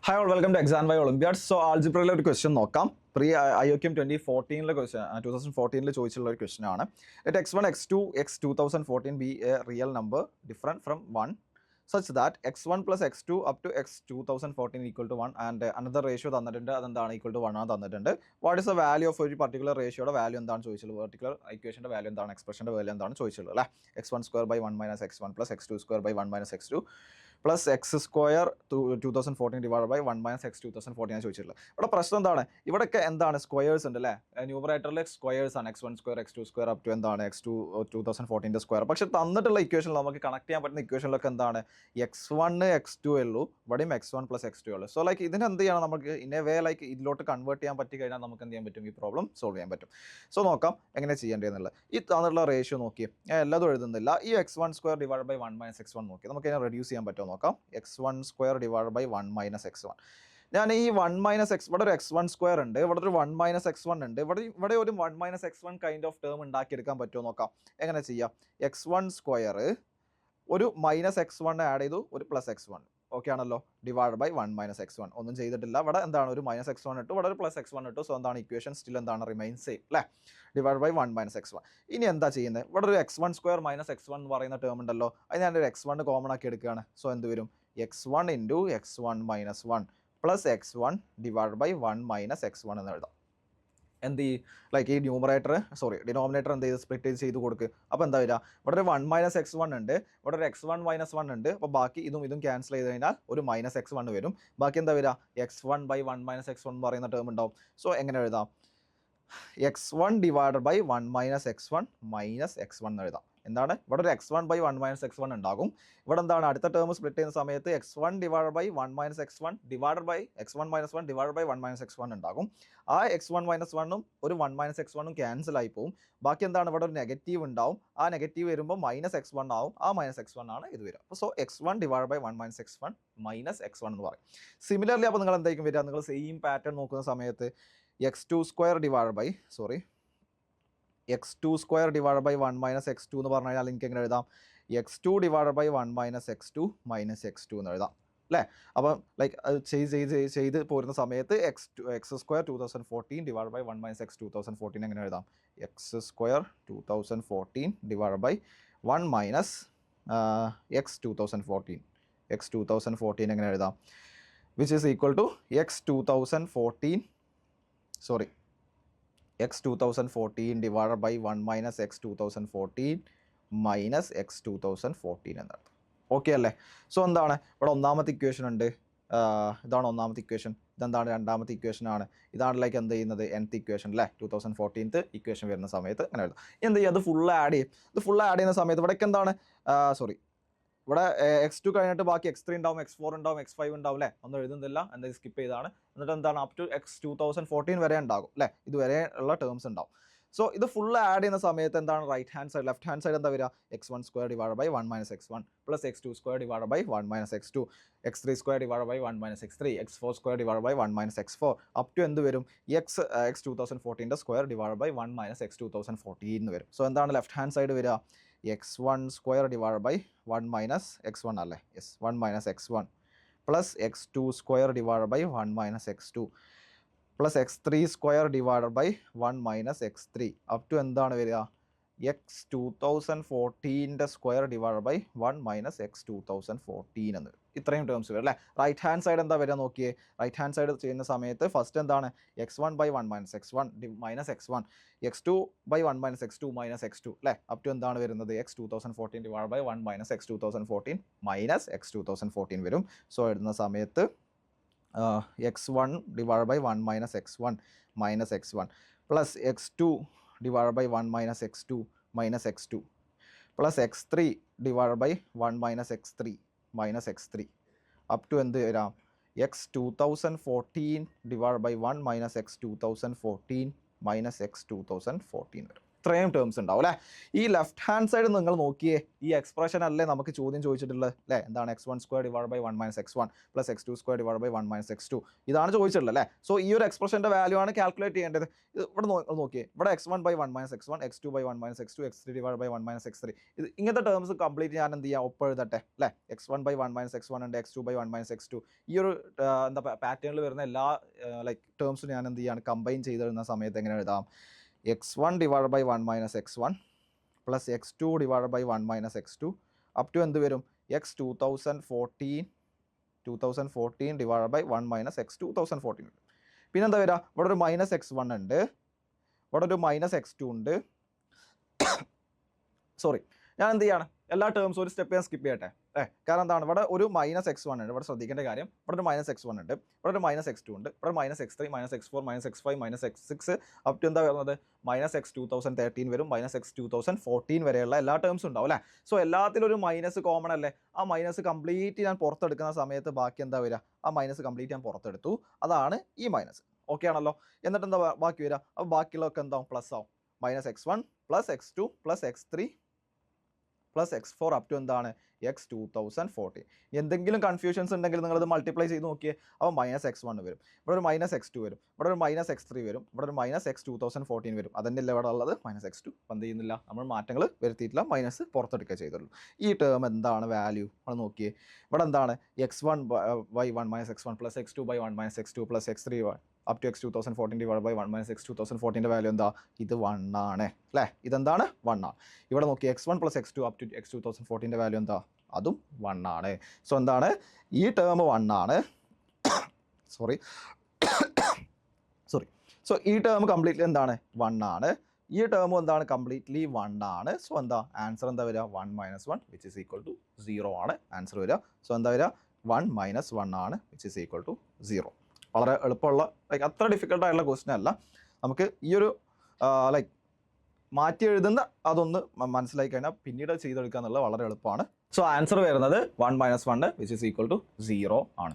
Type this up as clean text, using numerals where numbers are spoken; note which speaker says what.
Speaker 1: Hi all, welcome to Exam by Olympiad. So algebra ഒരു question നോക്കാം. Pre IOQM 2014 question 2014 ചോദിച്ചുള്ള ഒരു question ആണ്. Let x1, x2, x 2014 be a real number different from 1 such that x1 plus x2 up to x 2014 equal to 1 and another ratio തന്നിട്ടുണ്ട് അതെന്താണ് equal to 1 ആണ് തന്നിട്ടുണ്ട്. What is the value of ഒരു particular ratioയുടെ value എന്താണ് ചോദിച്ചുള്ളത്, particular equationന്റെ value എന്താണ്, എക്സ്പ്രഷന്റെ value എന്താണ് ചോദിച്ചുള്ളത് അല്ലേ. x1 square by 1 minus x1 plus x2 square by 1 minus x2 plus X square 2014 divide by 1 minus X 2014 ആണ് ചോദിച്ചിട്ടുള്ളത്. ഇവിടെ പ്രശ്നം എന്താണ്, ഇവിടെയൊക്കെ എന്താണ് സ്ക്വയേഴ്സ് ഉണ്ട് അല്ലേ, ന്യൂമറേറ്ററിൽ സ്ക്വയേഴ്സ് ആണ്, x1 square x2 square up to എന്താണ് x2 2014 സ്ക്വയർ. പക്ഷേ തന്നിട്ടുള്ള ഇക്വേഷനിൽ നമുക്ക് കണക്ട് ചെയ്യാൻ പറ്റുന്ന ഇക്വേഷനിലൊക്കെ എന്താണ് x1 x2 ഉള്ളൂ, ഇവിടെയും x1 പ്ലസ് x2 ഉള്ളൂ. സോ ലൈക്ക് ഇതിന് എന്ത് ചെയ്യണം, നമുക്ക് ഇൻ എ വേ ലൈക്ക് ഇതിലോട്ട് കൺവേർട്ട് ചെയ്യാൻ പറ്റി കഴിഞ്ഞാൽ നമുക്ക് എന്ത് ചെയ്യാൻ പറ്റും, ഈ പ്രോബ്ലം സോൾവ് ചെയ്യാൻ പറ്റും. സോ നോക്കാം എങ്ങനെ ചെയ്യേണ്ടതെന്നുള്ളത്. ഈ തന്നിട്ടുള്ള റേഷ്യോ നോക്കി, ഞാൻ എല്ലാതും എഴുതുന്നില്ല. ഈ x1 square divide by 1 minus x1 നോക്കി നമുക്ക് ഇതിനെ റെഡ്യൂസ് ചെയ്യാൻ പറ്റുമോ നോക്കാം. x1 square divide by 1 minus x1. ഞാൻ ഈ 1 മൈനസ് എക്സ്, ഇവിടെ ഒരു x1 സ്ക്വയർ ഉണ്ട്, ഇവിടെ ഒരു 1 മൈനസ് x1 ഉണ്ട്, ഇവിടെ ഒരു 1 minus x1 kind of term ഉണ്ടാക്കിയെടുക്കാൻ പറ്റുമോ നോക്കാം. എങ്ങനെ ചെയ്യാം, x1 സ്ക്വയർ ഒരു മൈനസ് x1 ആഡ് ചെയ്തു, ഒരു പ്ലസ് x1, ഓക്കെ ആണല്ലോ, ഡിവൈഡ് ബൈ 1 മൈനസ് x1. ഒന്നും ചെയ്തിട്ടില്ല, ഇവിടെ എന്താണ് ഒരു മൈനസ് x1 ഇട്ടു, ഇവിടെ ഒരു പ്ലസ് x1 ഇട്ടു. സോ എന്താണ് ഇക്വേഷൻ സ്റ്റിൽ എന്താണ് റിമൈൻ സെയിം അല്ലേ, ഡിവൈഡ് ബൈ 1 മൈനസ് x1. ഇനി എന്താ ചെയ്യുന്നത്, ഇവിടെ ഒരു x1 സ്ക്വയർ മൈനസ് x1 എന്ന് പറയുന്ന ടേം ഉണ്ടല്ലോ, അത് ഞാനൊരു x1 കോമൺ ആക്കി എടുക്കുകയാണ്. സോ എന്ത് വരും, x1 into x1 minus 1 plus x1 divide by 1 minus x1 എന്ന് എഴുതാം. എന്ത് ചെയ്യും, ലൈക്ക് ഈ ഡിനോമിനേറ്റർ എന്ത് ചെയ്ത് സ്പ്ലിറ്റ് ചെയ്ത് കൊടുക്കുക. അപ്പോൾ എന്താ വരിക, ഇവിടെ ഒരു 1 മൈനസ് x1 ഉണ്ട്, ഇവിടെ ഒരു x1 മൈനസ് 1 ഉണ്ട്. അപ്പോൾ ബാക്കി ഇതും ക്യാൻസൽ ചെയ്ത് കഴിഞ്ഞാൽ ഒരു മൈനസ് x1 വരും. ബാക്കി എന്താ വരിക, x1 ബൈ 1 മൈനസ് x1 എന്ന് പറയുന്ന ടേം ഉണ്ടാവും. സോ എങ്ങനെ എഴുതാം, x1 divided by 1 minus x1 minus x1 എന്ന് എഴുതാം. എന്താണ്, ഇവിടെ ഒരു x1 ബൈ 1 മൈനസ് x1 ഉണ്ടാകും. ഇവിടെ എന്താണ് അടുത്ത ടേം സ്പ്ലിറ്റ് ചെയ്യുന്ന സമയത്ത് x1 divide by 1 minus x1 divide by x1 minus 1 divide by 1 minus x1 ഉണ്ടാകും. ആ x1 മൈനസ് 1ഉം ഒരു 1 മൈനസ് x1ഉം ക്യാൻസൽ ആയി പോകും. ബാക്കി എന്താണ്, ഇവിടെ ഒരു നെഗറ്റീവ് ഉണ്ടാവും. ആ നെഗറ്റീവ് വരുമ്പോൾ മൈനസ് x1 ആവും. ആ മൈനസ് x1 ആണ് ഇത് വരിക. അപ്പോൾ so x1 divide by 1 minus x1 minus x1 എന്ന് പറയും. സിമിലർലി അപ്പോൾ നിങ്ങൾ എന്തായിരിക്കും വരിക, നിങ്ങൾ സെയിം പാറ്റേൺ നോക്കുന്ന സമയത്ത് x2 square divide by x2 square divide by 1 minus x2 എന്ന് പറഞ്ഞു കഴിഞ്ഞാൽ എനിക്ക് എങ്ങനെ എഴുതാം, x2 divide by 1 minus x2 minus x2 എന്ന് എഴുതാം അല്ലേ. അപ്പം ലൈക്ക് അത് ചെയ്ത് പോരുന്ന സമയത്ത് x square 2014 divide by 1 minus x 2014 എങ്ങനെ എഴുതാം, x square 2014 divide by 1 minus x 2014 എങ്ങനെ എഴുതാം, which is equal to x 2014 divide by 1 minus x 2014 minus x 2014 എന്നർത്ഥം. ഓക്കെ അല്ലേ. സോ എന്താണ്, ഇവിടെ ഒന്നാമത്തെ ഇക്വേഷൻ ഉണ്ട്, ഇതാണ് ഒന്നാമത്തെ ഇക്വേഷൻ, ഇതെന്താണ് രണ്ടാമത്തെ ഇക്വേഷൻ ആണ്, ഇതാണ് ലൈക്ക് എന്ത് ചെയ്യുന്നത് nth ഇക്വേഷൻ അല്ലേ, 2014th ഇക്വേഷൻ വരുന്ന സമയത്ത് അങ്ങനെ എഴുതാം. എന്ത് ചെയ്യുക, അത് ഫുൾ ആഡ് ചെയ്യും. ഇത് ഫുൾ ആഡ് ചെയ്യുന്ന സമയത്ത് ഇവിടേക്ക് എന്താണ് ഇവിടെ x2 കഴിഞ്ഞിട്ട് ബാക്കി x3 ഉണ്ടാവും, x4 ഉണ്ടാവും, x5 ഉണ്ടാവും അല്ലേ, ഒന്നും എഴുതുന്നില്ല, എന്തായാലും സ്കിപ്പ് ചെയ്താണ്. എന്നിട്ട് എന്താണ് അപ് ടു x 2014 വരെ ഉണ്ടാകും അല്ലേ, ഇതുവരെ ഉള്ള ടേംസ് ഉണ്ടാവും. സോ ഇത് ഫുൾ ആഡ് ചെയ്യുന്ന സമയത്ത് എന്താണ് ലെഫ്റ്റ് ഹാൻഡ് സൈഡ് എന്താ വരിക, x1 square divide by 1 minus x1 plus x2 square divide by 1 minus x2 x3 square divide by 1 minus x3 x4 square divide by 1 minus x4 up to എന്ത് വരും, x 2014 square divide by 1 minus x 2014 എന്ന് വരും. So എന്താണ് left hand side വരിക, x1 square divide by 1 minus x1 അല്ലേ, yes 1 minus x1 plus x2 square divide by 1 minus x2 plus x3 square divide by 1 minus x3 up to എന്താണ് വരിക, x 2014 square divide by 1 minus x 2014 എന്ന് വരും. ഇത്രയും terms വരും അല്ലേ. Right hand side എന്താ വരിക നോക്കിയേ, റൈറ്റ് ഹാൻഡ് സൈഡ് ചെയ്യുന്ന സമയത്ത് ഫസ്റ്റ് എന്താണ് x1 by 1 minus x1 minus x1 x2 by 1 minus x2 minus x2 അല്ലേ, അപ് ടു എന്താണ് വരുന്നത്, x 2014 divide by 1 minus x 2014 minus x 2014 വരും. സോ എഴുതുന്ന സമയത്ത് x1 divide by 1 minus x1 minus x1 plus x2 divide by 1 minus x2 minus x2 plus x3 divide by 1 minus x3 minus x3 up to എന്ത് വരാം, x 2014 divide by 1 minus x 2014 minus x 2014 വരും. ഇത്രയും terms ഉണ്ടാവും അല്ലേ. ഈ left hand side നിങ്ങൾ നോക്കിയേ, ഈ എക്സ്പ്രഷൻ അല്ലേ നമുക്ക് ചോദ്യം ചോദിച്ചിട്ടുള്ളത് അല്ലേ. എന്താണ് x1² divide by 1 - x1 plus x2² divide by 1 - x2 ഇതാണ് ചോദിച്ചിട്ടുള്ളത് അല്ലേ. സോ ഈ ഒരു എക്സ്പ്രഷൻ്റെ വാല്യൂ ആണ് കാൽക്കുലേറ്റ് ചെയ്യേണ്ടത്. ഇവിടെ നോക്കിയേ, ഇവിടെ x1 by 1 - x1, x2 by 1 - x2, x3 divide by 1 - x3 ഇത് ഇങ്ങനത്തെ ടേംസ് കംപ്ലീറ്റ് ഞാൻ എന്ത് ചെയ്യാം, ഒപ്പം എഴുതട്ടെ അല്ലേ. x1 ബൈ 1 - x1 ഉണ്ട്, x2 ബൈ 1 - x2 ഈ ഒരു എന്താ പാറ്റേണിൽ വരുന്ന എല്ലാ ലൈക്ക് ടേംസും ഞാൻ എന്ത് ചെയ്യാണ്, കമ്പൈൻ ചെയ്തെഴുതുന്ന സമയത്ത് എങ്ങനെ എഴുതാം, x1 divide by 1 - x1 plus x2 divide by 1 - x2 up to എന്ത് വരും, x 2014 ഡിവൈഡ് ബൈ 1 - x 2014. പിന്നെ എന്താ വരിക, ഇവിടെ ഒരു -x1 ഉണ്ട്, ഇവിടെ ഒരു -x2 ഉണ്ട്. സോറി, ഞാൻ എന്ത് ചെയ്യാണ്, എല്ലാ ടേംസും ഒരു സ്റ്റെപ്പ് ഞാൻ സ്കിപ്പ് ചെയ്യട്ടെ കാരണം എന്താണ്, ഇവിടെ ഒരു -x1 ഉണ്ട്, ഇവിടെ ശ്രദ്ധിക്കേണ്ട കാര്യം ഇവിടെ ഒരു -x1 ഉണ്ട്, ഇവിടെ ഒരു -x2 ഉണ്ട്, ഇവിടെ -x3, -x4, -x5, -x6 up to എന്താ വരുന്നത്, -x 2013 വരും, -x 2014 വരെയുള്ള എല്ലാ ടേംസും ഉണ്ടാവും അല്ലേ. സോ എല്ലാത്തിലും ഒരു മൈനസ് കോമൺ അല്ലേ. ആ മൈനസ് കംപ്ലീറ്റ് ഞാൻ പുറത്തെടുക്കുന്ന സമയത്ത് ബാക്കി എന്താ വരിക, ആ മൈനസ് കംപ്ലീറ്റ് ഞാൻ പുറത്തെടുത്തു, അതാണ് ഈ മൈനസ്. ഓക്കെ ആണല്ലോ. എന്നിട്ട് എന്താ ബാക്കി വരിക, അപ്പോൾ ബാക്കിയുള്ളതൊക്കെ എന്താവും, പ്ലസ് ആവും. -x1 plus x2 plus x3 plus x4 up to എന്താണ് x 2014. എന്തെങ്കിലും കൺഫ്യൂഷൻസ് ഉണ്ടെങ്കിൽ നിങ്ങളത് മൾട്ടിപ്ലൈ ചെയ്ത് നോക്കിയേ, അപ്പോൾ -x1 വരും, ഇവിടെ ഒരു -x2 വരും, ഇവിടെ ഒരു -x3 വരും, ഇവിടെ ഒരു -x 2014 വരും. അതന്നെയല്ല ഇവിടെ ഉള്ളത് -x2. എന്ത് ചെയ്യുന്നില്ല, നമ്മൾ മാറ്റങ്ങൾ വരുത്തിയിട്ടില്ല, മൈനസ് പുറത്തെടുക്കുക ചെയ്തുള്ളൂ. ഈ ടേം എന്താണ് വാല്യൂ നമ്മൾ നോക്കിയേ, ഇവിടെ എന്താണ് x1 by 1 - x1 plus x2 by 1 - x2 plus x3 up to x 2014 divide by 1 - x 2014 value എന്താ, ഇത് 1 ആണ് അല്ലേ. ഇതെന്താണ് 1 ആണ്. ഇവിടെ നോക്കി x1 plus x2 up to x 2014 value എന്താ, അതും 1 ആണ്. സോ എന്താണ്, ഈ ടേം 1 ആണ്. സോറി. സോ ഈ ടേം കംപ്ലീറ്റ്ലി എന്താണ് 1 ആണ്, ഈ ടേം എന്താണ് കംപ്ലീറ്റ്ലി 1 ആണ്. സോ എന്താ ആൻസർ എന്താ വരിക, 1 - 1 വിച്ച് ഈസ് ഈക്വൽ ടു 0 ആണ് ആൻസർ വരിക. സോ എന്താ വരിക, 1 - 1 ആണ് വിച്ച് ഈസ് ഈക്വൽ ടു 0. വളരെ എളുപ്പമുള്ള ലൈക്ക് അത്ര ഡിഫിക്കൽട്ടായിട്ടുള്ള ക്വസ്റ്റ്യൻ അല്ല. നമുക്ക് ഈ ഒരു ലൈക്ക് മാറ്റി എഴുതുന്ന അതൊന്ന് മനസ്സിലാക്കി കഴിഞ്ഞാൽ പിന്നീട് ചെയ്തെടുക്കുക എന്നുള്ളത് വളരെ എളുപ്പമാണ്. സോ ആൻസർ വരുന്നത് 1 - 1 വിച്ച് ഈസ് ഈക്വൽ ടു 0 ആണ്.